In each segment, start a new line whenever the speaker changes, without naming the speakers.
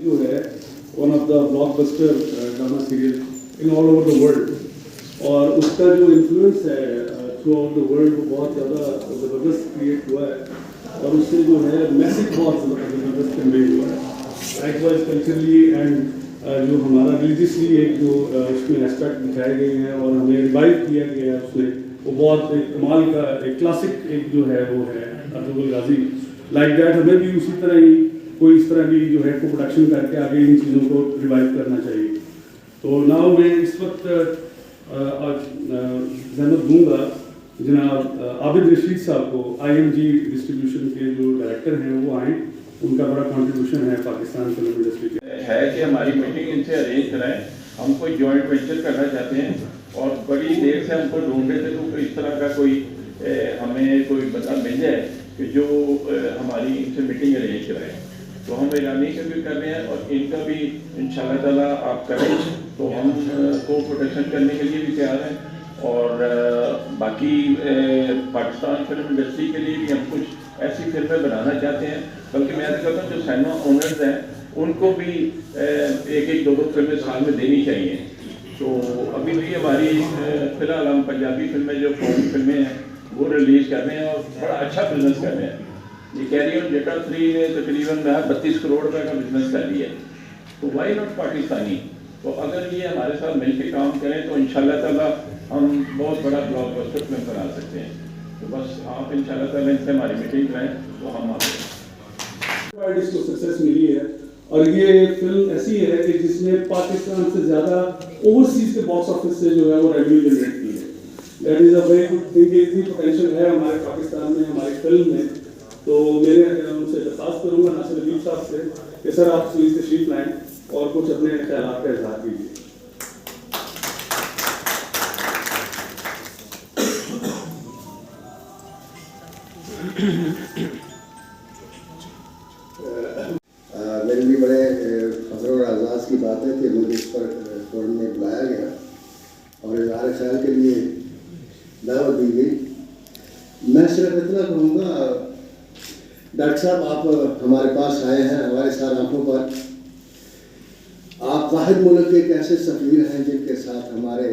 जो है one of the blockbuster drama serial in all over the world और उसका जो इन्फ्लुएंस है थ्रू आउट द वर्ल्ड वो बहुत ज़्यादा ज़बरदस्त क्रिएट हुआ है और उससे जो है मैसेज बहुत ज़बरदस्त कन्वे हुआ है लाइकवाइज कल्चरली एंड जो हमारा रिलीजियसली एक जो उसमें एस्पेक्ट दिखाए गए हैं और हमें रिवाइव किया गया है उसमें वो बहुत एक कमाल का एक क्लासिक एक जो है वो है अर्तुगरुल गाजी लाइक दैट हमें भी उसी तरह ही कोई इस तरह की जो है को प्रोडक्शन करके आगे इन चीज़ों को रिवाइव करना चाहिए। तो नाउ मैं इस वक्त जहमत दूंगा जनाब आबिद रशीद साहब को IMG डिस्ट्रीब्यूशन के जो डायरेक्टर हैं वो आए उनका बड़ा कंट्रीब्यूशन है पाकिस्तान फिल्म इंडस्ट्री के
है कि हमारी मीटिंग इनसे अरेंज कराएं। हम कोई जॉइंट वेंचर करना चाहते हैं और बड़ी देर से हमको ढूंढ रहे थे तो इस तरह का कोई हमें कोई बंदा मिल जाए कि जो हमारी इनसे मीटिंग अरेंज कराए। तो हम ईरानी का भी कर रहे हैं और इनका भी इंशाल्लाह ताला आप करें तो हम को प्रोटेक्शन करने के लिए भी तैयार हैं और बाकी पाकिस्तान फिल्म इंडस्ट्री के लिए भी हम कुछ ऐसी फिल्में बनाना चाहते हैं। बल्कि मैं कहता हूँ जो सिनेमा ओनर्स हैं उनको भी एक दो फिल्में साल में देनी चाहिए। तो अभी भी हमारी फिलहाल हम पंजाबी फिल्में जो फॉरेन फिल्में हैं वो रिलीज़ कर रहे हैं और बड़ा अच्छा बिजनेस कर रहे हैं। ये कैरी ऑन जेटा 3 ने तकरीबन 32 करोड़ रुपए का बिजनेस कर लिया है। तो वाई नॉट पाकिस्तानी। तो अगर ये हमारे साथ मिलकर काम करें तो इंशाल्लाह ताला हम बहुत बड़ा ब्लॉकबस्टर फिल्म बना सकते हैं। तो बस आप इंशाल्लाह ताला इनसे हमारी मीटिंग कराएं तो हम आपको
इसको सक्सेस मिली है और ये फिल्म ऐसी है कि जिसने पाकिस्तान से ज़्यादा ओवरसीज के बॉक्स ऑफिस से जो है वो रेवेन्यू जनरेट की है। That is a very good thing. इतनी पोटेंशियल है हमारे पाकिस्तान में हमारी फिल्म में। तो मेरे उनसे दरख्वास्त करूँगा नासिर अदीब साहब से कि सर आप प्लीज़ तशरीफ लाएँ और कुछ अपने ख्यालात का इजहार कीजिए।
मेरे लिए बड़े फख्र और एजाज़ की बात है कि मुझे इस पर फोरम में बुलाया गया और इज़हार ख्याल के लिए दावत दी गई। मैं सिर्फ इतना कहूँगा डॉक्टर साहब आप हमारे पास आए हैं हमारे साथ आंखों पर। आप वाहिद मुल्क के एक ऐसे सफ़ीर हैं जिनके साथ हमारे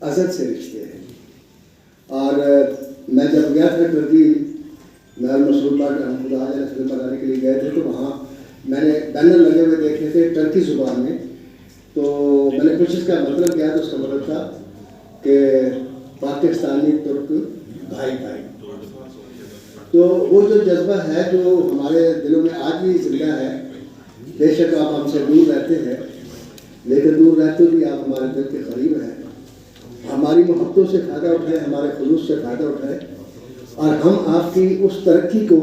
अज़द से रिश्ते हैं। और मैं जब गया था टर्की मैं मसूद बाग हम खुदा फिल्म बनाने के लिए गए थे तो वहाँ मैंने बैनर लगे हुए देखे थे टर्की ज़ुबान में। तो मैंने कुछ इसका मतलब किया तो उसका मतलब था कि पाकिस्तानी तुर्क भाई भाई। तो वो जो जज्बा है जो हमारे दिलों में आज भी जिंदा है। बेशक आप हमसे दूर रहते हैं लेकिन दूर रहते भी आप हमारे दिल के करीब हैं। हमारी मोहब्बतों से फ़ायदा उठाए हमारे खुलूस से फ़ायदा उठाए और हम आपकी उस तरक्की को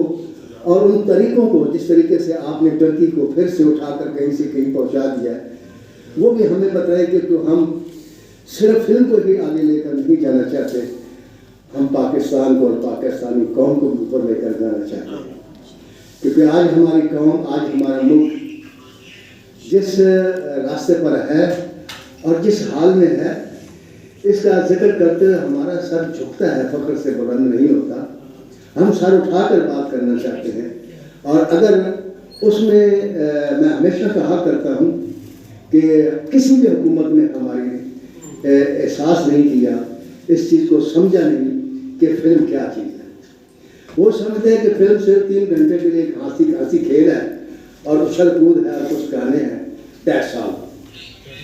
और उन तरीक़ों को जिस तरीके से आपने टर्की को फिर से उठाकर कहीं से कहीं पहुंचा दिया है वो भी हमें बताए कि तो हम सिर्फ फिल्म को ही आगे लेकर नहीं जाना चाहते। हम पाकिस्तान को और पाकिस्तानी कौम को ऊपर लेकर जाना चाहते हैं क्योंकि आज हमारी कौम आज हमारा मुल्क जिस रास्ते पर है और जिस हाल में है इसका जिक्र करते हुए हमारा सर झुकता है, फ़ख्र से बुलंद नहीं होता। हम सर उठाकर बात करना चाहते हैं और अगर उसमें मैं हमेशा कहा करता हूँ कि किसी भी हुकूमत ने हमारी एहसास नहीं किया इस चीज़ को समझा नहीं कि फिल्म क्या चीज़ है। वो समझते हैं कि फिल्म सिर्फ 3 घंटे के लिए एक हंसी खेल है और उछल कूद है और कुछ गाने हैं दैट्स ऑल।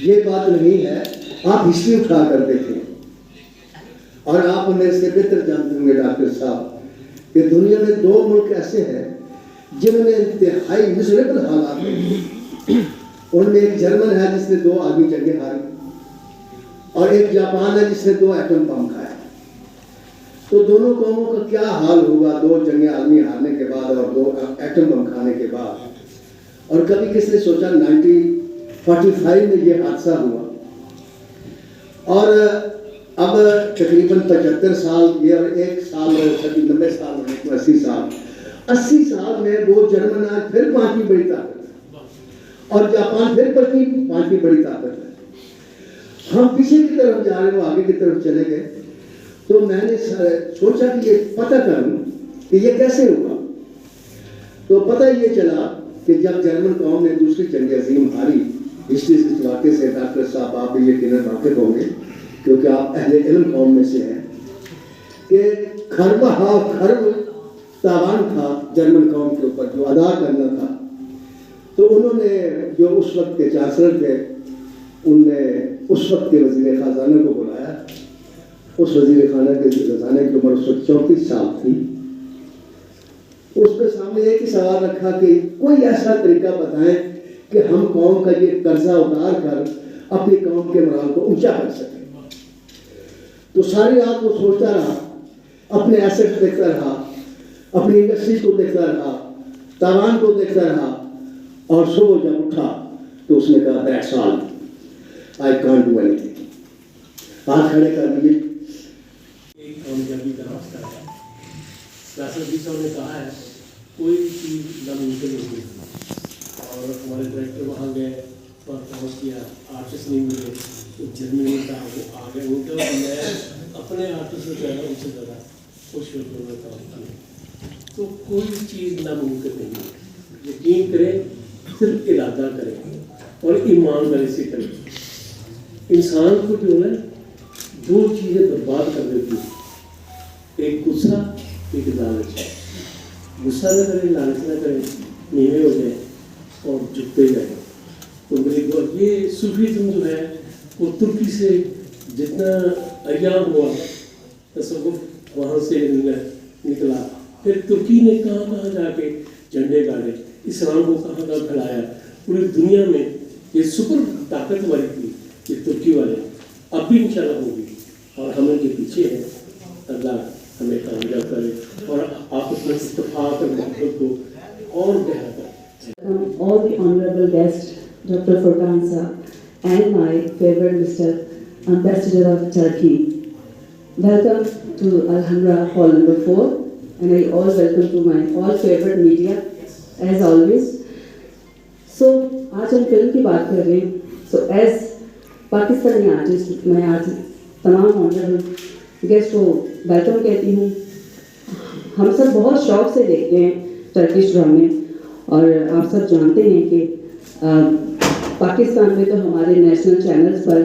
ये बात नहीं है। आप हिस्ट्री उठा कर देखें और आप मेरे से बेहतर जानते होंगे डॉक्टर साहब कि दुनिया में 2 मुल्क ऐसे हैं जिनमें इंतहाई मिजरेबल हालात हैं। उनमें एक जर्मन है जिसने 2 आदमी जंगें हारी और एक जापान है जिसने 2 एटम बम खाया। तो दोनों कौमों का क्या हाल होगा 2 जंगें आदमी हारने के बाद और 2 एटम बम खाने के बाद। और कभी किसने सोचा 1945 में ये हादसा हुआ और अब तकरीबन 75 साल ये और 1 साल 90 साल 80 साल में वो जर्मन आज फिर 5वीं बड़ी ताकत है और जापान फिर 5वीं बड़ी ताकत है। हम पीछे की तरफ जा रहे हैं वो आगे की तरफ चले गए। तो मैंने सोचा कि ये पता करूं कि ये कैसे होगा। तो पता ये चला कि जब जर्मन कौम ने दूसरी जंग अजीम हारी, हिस्ट्री से इस वाक़े से डॉक्टर साहब आप भी यकीनन वाकिफ होंगे क्योंकि आप अहले इल्म कौम में से हैं, कि खर्ब तावान था जर्मन कौम के ऊपर जो अदा करना था। तो उन्होंने जो उस वक्त के चांसलर थे, उनने उस वक्त के वज़ीर ख़ज़ाना को बुलाया। उस वज़ीर ख़ज़ाना की उम्र उस वक्त 34 साल थी। उसके सामने एक ही सवाल रखा कि कोई ऐसा तरीका बताएं कि हम कौम का ये कर्जा उतार कर अपनी कौम के मराल को ऊंचा कर सकें। तो सारी रात वो सोचता रहा, अपने एसेट देखता रहा, अपनी इंडस्ट्री को देखता रहा, तावान को देखता रहा, और सुबह जब उठा तो उसने कहा that's all, I can't do anything. हाथ खड़े कर लीजिए।
एक कामयाबी का रास्ता है। राष्ट्रपति साहब ने कहा है कोई चीज़ नामुमकिन नहीं है, और हमारे डायरेक्टर वहाँ गए, परफॉर्म किया, आर्टिस्ट नहीं मिले, तो जर्मनी का वो आ गए। उनका मैं अपने आर्टिस्ट में जाना उनसे ज़्यादा खुश होकर मैं काम किया। तो कोई चीज़ नामुमकिन नहीं है। यकीन करें, सिर्फ इरादा करें और ईमानदारी से करें। इंसान को जो है दो चीज़ें बर्बाद कर देती है, एक गुस्सा, एक लालच। गुस्सा न करें, लालच न करें, नीवे हो जाए और झुकते जाए। तो मेरी ये सूफीज़्म जो है वो तुर्की से जितना अय्याम हुआ तसव्वुफ वहाँ से निकला, फिर तुर्की ने कहाँ कहाँ जाके झंडे गाड़े, इस्लाम को कहाँ कहाँ फैलाया पूरी दुनिया में। ये सुपर ताकत हमारी थी ये तुर्की वाले, अब भी इंशाल्लाह होगी, और हम उनके पीछे हैं। अल्लाह हमें कामयाब करे और आप अपने इत्तेफाक और मोहब्बत को और गहरा करें।
All the honorable guests, Dr. Furqan Saab, and my favorite Mr. Ambassador of Turkey. Welcome to Alhambra Hall number 4, and I all welcome to my all favorite media, as always. So, आज हम film की बात कर रहे हैं। So, as Pakistani artist, मैं आज तमाम ऑनरेबल गेस्ट को वेलकम कहती हूँ। हम सब बहुत शौक से देखते हैं टर्किश ड्रामे, और आप सब जानते हैं कि पाकिस्तान में तो हमारे नेशनल चैनल्स पर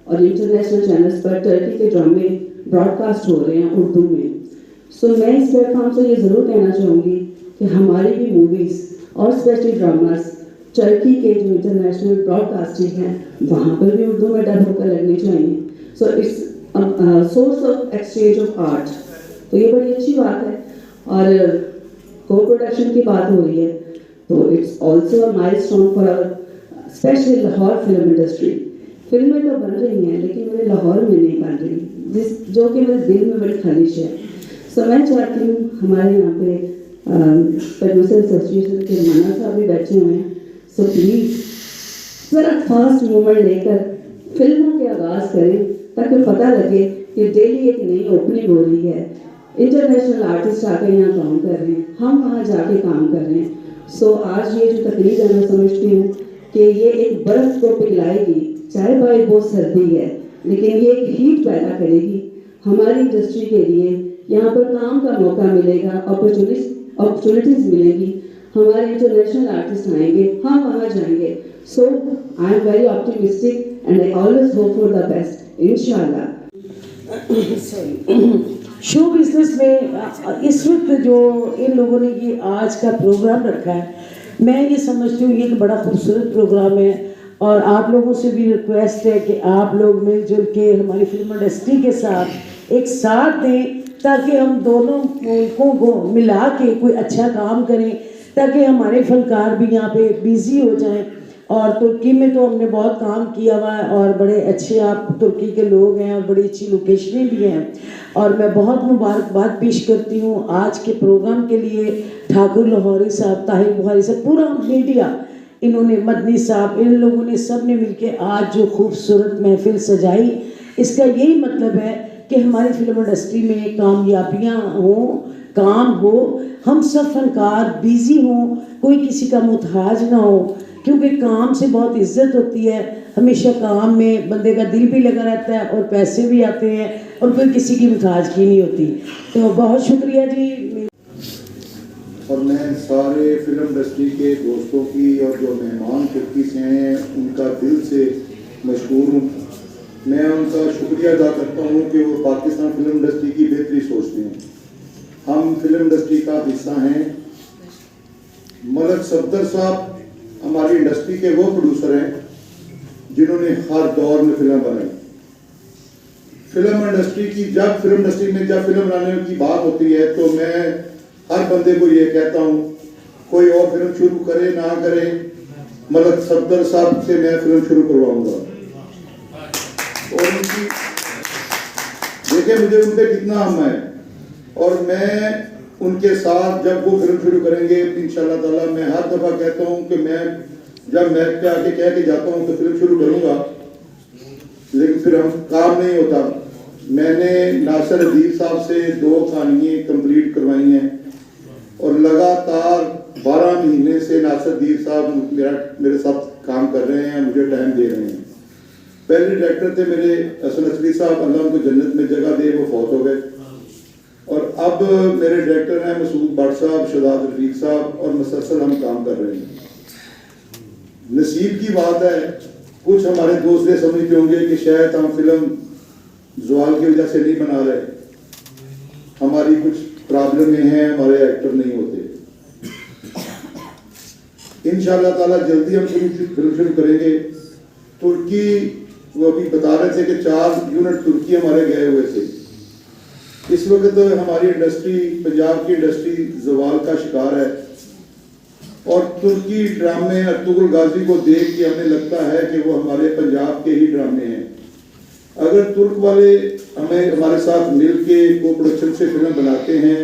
और इंटरनेशनल चैनल्स पर टर्की के ड्रामे ब्रॉडकास्ट हो रहे हैं उर्दू में। सो मैं इस प्लेटफॉर्म से ये ज़रूर कहना चाहूँगी कि हमारी भी मूवीज़ और स्पेशली ड्रामास टर्की के जो इंटरनेशनल ब्रॉडकास्टिंग है वहाँ पर भी उर्दू में डब होकर लगने चाहिए। So it's source of exchange of art, तो ये बड़ी अच्छी बात है। और को प्रोडक्शन की बात हो रही है तो it's also a milestone for specially Lahore film industry. फिल्में तो बन रही हैं लेकिन मेरे लाहौर में नहीं बन रही, जो कि मेरे दिल में बड़ी खालिश है। सो मैं चाहती हूँ हमारे यहाँ पे प्रोड्यूसर एसोसिएशन के माना साहब भी बैठे हुए हैं, सो प्लीज़ ज़रा फास्ट मूवमेंट लेकर फिल्मों के आगाज़ करें ताकि पता लगे कि डेली एक नई ओपनिंग हो रही है, इंटरनेशनल आर्टिस्ट आके यहाँ काम कर रहे हैं, हम वहाँ जाके काम कर रहे हैं। सो आज ये जो तकरीर है मैं समझती हूँ कि ये एक बर्फ़ को पिघलाएगी, चाहे भाई बहुत सर्दी है लेकिन ये एक हीट पैदा करेगी हमारी इंडस्ट्री के लिए। यहाँ पर काम का मौका मिलेगा, अपॉर्चुनिटीज़ मिलेगी, हमारे इंटरनेशनल आर्टिस्ट आएंगे, हम वहाँ जाएंगे। So I am very optimistic and I always hope for the best इंशाल्लाह।
शो बिजनेस में इस वक्त जो इन लोगों ने ये आज का प्रोग्राम रखा है, मैं ये समझती हूँ ये एक बड़ा खूबसूरत प्रोग्राम है, और आप लोगों से भी रिक्वेस्ट है कि आप लोग मिलजुल के हमारी फिल्म इंडस्ट्री के साथ एक साथ दें ताकि हम दोनों मुल्कों को मिला के कोई अच्छा काम करें, ताकि हमारे फनकार भी यहाँ पे बिजी हो जाएं। और तुर्की में तो हमने बहुत काम किया हुआ है और बड़े अच्छे आप तुर्की के लोग हैं और बड़ी अच्छी लोकेशनें भी हैं, और मैं बहुत मुबारकबाद पेश करती हूँ आज के प्रोग्राम के लिए ठाकुर लाहौरी साहब, ताहिर बुखारी साहब, पूरा मीडिया, इन्होंने मदनी साहब, इन लोगों ने सब ने मिलकर आज जो खूबसूरत महफिल सजाई। इसका यही मतलब है कि हमारी फिल्म इंडस्ट्री में कामयाबियाँ हों, काम हो, हम सब फनकार बिजी हों, कोई किसी का मुहताज ना हो, क्योंकि काम से बहुत इज्जत होती है। हमेशा काम में बंदे का दिल भी लगा रहता है और पैसे भी आते हैं और कोई किसी की मुहताज की नहीं होती। तो बहुत शुक्रिया जी।
और मैं सारे फिल्म इंडस्ट्री के दोस्तों की और जो मेहमान तुर्की से हैं उनका दिल से मशहूर हूँ। मैं उनका शुक्रिया अदा करता हूँ कि वो पाकिस्तान फिल्म इंडस्ट्री की बेहतरी सोचते हैं। हम फिल्म इंडस्ट्री का हिस्सा हैं। मलक सफदर साहब हमारी इंडस्ट्री के वो प्रोड्यूसर हैं जिन्होंने हर दौर में फिल्म बनाई। फिल्म इंडस्ट्री की जब फिल्म बनाने की बात होती है तो मैं हर बंदे को ये कहता हूँ, कोई और फिल्म शुरू करे ना करे, मलक सफदर साहब से मैं फिल्म शुरू करवाऊंगा। और उनकी देखिए मुझे उन पर कितना हम है, और मैं उनके साथ जब वो फिल्म शुरू करेंगे इंशाल्लाह ताला, मैं हर दफ़ा कहता हूँ कि मैं जब मैच पे आके कह के जाता हूँ तो फिल्म शुरू करूँगा, लेकिन फिर हम काम नहीं होता। मैंने नासिर अदीब साहब से 2 कहानियाँ कंप्लीट करवाई हैं और लगातार 12 महीने से नासिर अदीब साहब मेरे साथ काम कर रहे हैं, मुझे टाइम दे रहे हैं। पहले डायरेक्टर थे मेरे हसन असली साहब, अल्लाह उनको जन्नत में जगह दे, वो फौत हो गए। और अब मेरे डायरेक्टर हैं मसूद भट्ट साहब, शहजाद रफीक साहब, और मुसलसल हम काम कर रहे हैं। नसीब की बात है, कुछ हमारे दोस्त ये समझते होंगे कि शायद हम फिल्म ज़वाल की वजह से नहीं बना रहे, हमारी कुछ प्रॉब्लम हैं, हमारे एक्टर नहीं होते। इंशाल्लाह ताला जल्दी हम फिल्म शुरू करेंगे। तुर्की, वो अभी बता रहे थे कि 4 यूनिट तुर्की हमारे गए हुए थे। इस वक्त हमारी इंडस्ट्री, पंजाब की इंडस्ट्री ज़वाल का शिकार है, और तुर्की ड्रामे अर्तुगरुल गाजी को देख के हमें लगता है कि वो हमारे पंजाब के ही ड्रामे हैं। अगर तुर्क वाले हमारे साथ मिल के को प्रोडक्शन से फिल्म बनाते हैं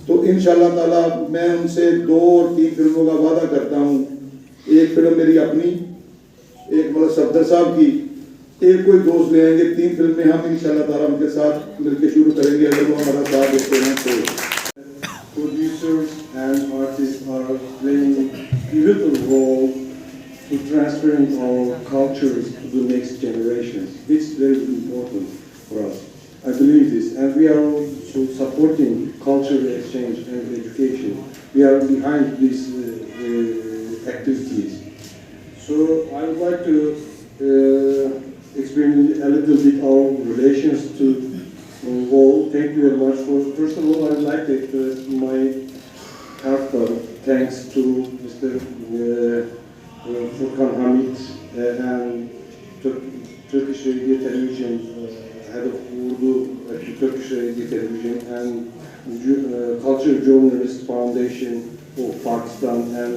तो इंशाल्लाह ताला मैं उनसे 2 और 3 फिल्मों का वादा करता हूँ। एक फिल्म मेरी अपनी, एक मतलब सफदर साहब की, एक कोई दोस्त ले आएंगे, 3 फिल्में हम इंशाल्लाह ताला उनके साथ मिलकर शुरू करेंगे अगर वो हमारा साथ देते हैं तो।
Producers and artists are playing pivotal role to transferring our cultures to the next generations. It's very important for us. I believe this, and we are also supporting cultural exchange and education. We are behind these activities. So I would like to explain a little bit our relations to all. Thank you very much. First of all, I would like to express my heartfelt thanks to Mr. Furkan Hamid and Turkish Radio Television, head of Urdu at Turkish Radio Television, and Culture Journalist Foundation of Pakistan, and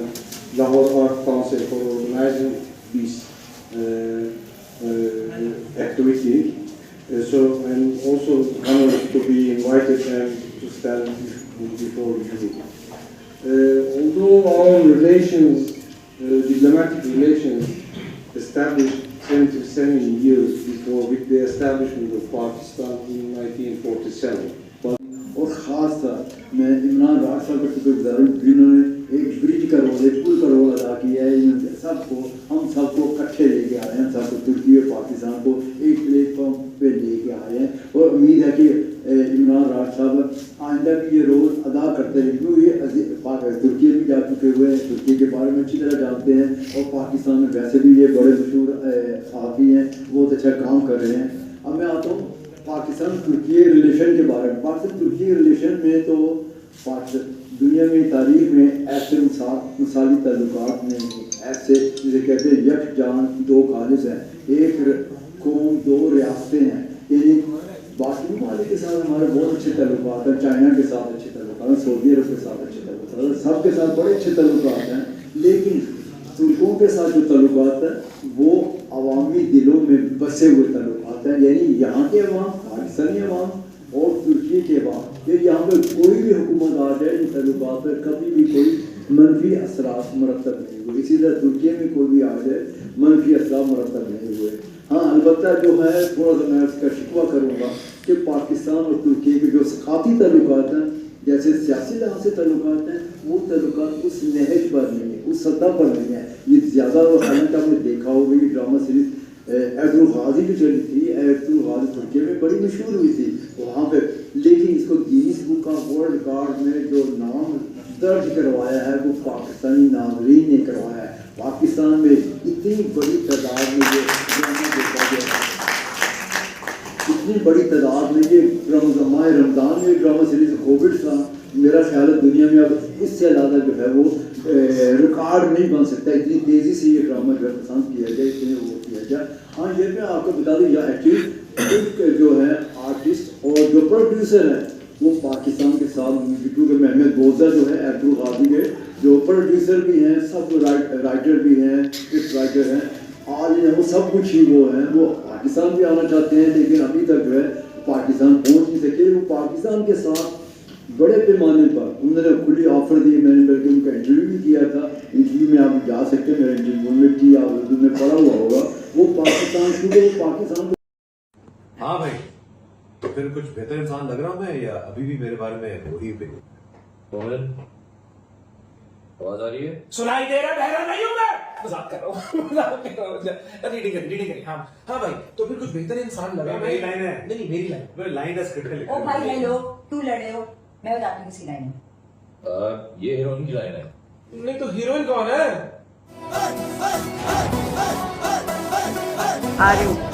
Lahore Art Council for organizing this activity. So I'm also honored to be invited and to stand before you. Although our relations, diplomatic relations, established 77 years before with the establishment of Pakistan in 1947.
और ख़ास था मैं इमरान राज साहब का शुक्रगुजार हूँ जिन्होंने एक ब्रिज का रोल, एक पुल का रोल अदा किया है। सबको, हम सबको इकट्ठे लेके आ रहे हैं, सबको तुर्की और पाकिस्तान को एक प्लेटफॉर्म पे लेके आ रहे हैं, और उम्मीद है कि इमरान राज साहब आइंदा भी ये रोल अदा करते रहें, क्योंकि ये तुर्की में जा चुके हुए हैं, तुर्की के बारे में अच्छी तरह जानते हैं, और पाकिस्तान में वैसे भी ये बड़े मशहूर सहाफ़ी हैं, बहुत अच्छा काम कर रहे हैं। अब मैं आता हूँ पाकिस्तान तुर्की रिलेशन के बारे में। पाकिस्तान तुर्की रिलेशन में तो दुनिया में तारीख में ऐसे मिसाली ताल्लुकात नहीं, ऐसे जिसे कहते हैं यकजान 2 कॉलेज हैं, एक कौम 2 रियासतें हैं। यानी बाकी ममालिक के साथ हमारे बहुत अच्छे ताल्लुकात हैं, चाइना के साथ अच्छे ताल्लुकात हैं, सऊदी अरब के साथ अच्छे ताल्लुकात हैं, सबके साथ बड़े अच्छे ताल्लुकात हैं। लेकिन तुर्कों के साथ जो ताल्लुकात हैं वो अवामी दिलों में बसे हुए ताल्लुकात हैं। यानी यहाँ के अवाम, पाकिस्तानी अवाम और तुर्की के अवाम, ये यहाँ पर कोई भी हुकूमत आ जाए इन ताल्लुकात पर कभी भी कोई मनफी असरात मरतब नहीं हुए। इसी तरह तुर्की में कोई भी आ जाए मनफी असरात मरतब नहीं हुए। हाँ, अलबत्ता जो है थोड़ा सा मैं उसका शिकवा करूँगा कि पाकिस्तान और तुर्की के जो सकाफ़ी ताल्लुकात हैं, जैसे सियासी लिहाज से ताल्लुकात हैं, वो ताल्लुकात उस नहज पर नहीं है, उस सतह पर नहीं है। ये ज़्यादा हालांकि आपने देखा होगा ये ड्रामा सीरीज एर्तुगरुल गाजी भी चली थी, एर्तुगरुल गाजी तुर्की में बड़ी मशहूर हुई थी वहाँ पे, लेकिन इसको Guinness book of world record में जो नाम दर्ज करवाया है वो पाकिस्तानी नाज़रीन ने करवाया है। पाकिस्तान में इतनी बड़ी तादाद में ये ड्रामा देखा गया, इतनी बड़ी तादाद में ये माह रमज़ान में ड्रामा सीरीज कोविड था। मेरा ख्याल है दुनिया में अब इससे ज़्यादा जो है वो रिकॉर्ड नहीं बन सकता, इतनी तेज़ी से ये ड्रामा जो है पसंद किया जाए, इतने वो किया जाए। हाँ, ये मैं आपको बता दूँ, यह एक्चुअली जो है आर्टिस्ट और जो प्रोड्यूसर है वो पाकिस्तान के साथ, क्योंकि महमद बोजा जो है अब्दुल कादिर के जो प्रोड्यूसर भी हैं, सब राइटर भी हैं, स्क्रिप्ट राइटर हैं, आज वो सब कुछ ही वो हैं, वो पाकिस्तान भी आना चाहते हैं लेकिन अभी तक जो है पाकिस्तान पहुंच नहीं सके। वो पाकिस्तान के साथ बड़े पैमाने पर उन्होंने खुली ऑफर दी, मैंने बल्कि उनका इंटरव्यू भी किया था, इंटरव्यू में आप जा सकते हैं, मेरा इंटरव्यू में किया, उर्दू में पढ़ा हुआ होगा। वो पाकिस्तान शुरू पाकिस्तान को।
हाँ भाई, तो फिर कुछ बेहतर इंसान लग रहा हूँ मैं, या अभी भी मेरे बारे में वही ओपिनियन? आवाज आ रही है?
सुनाई दे रहा, बहरा नहीं हूं मैं, मजाक कर रहा हूँ, मजाक कर रहा हूँ। रीडिंग करी। हाँ भाई, तो फिर कुछ बेहतर इंसान लगा।
मेरी लाइन है।
नहीं मेरी लाइन,
मेरी लाइन है स्क्रिप्ट में।
ओ भाई हेलो, तू लड़े हो, मैं बताती हूँ किसकी लाइन है।
ये हीरोइन की लाइन है।
नहीं तो हीरोइन कौन है?
आ रही हूँ।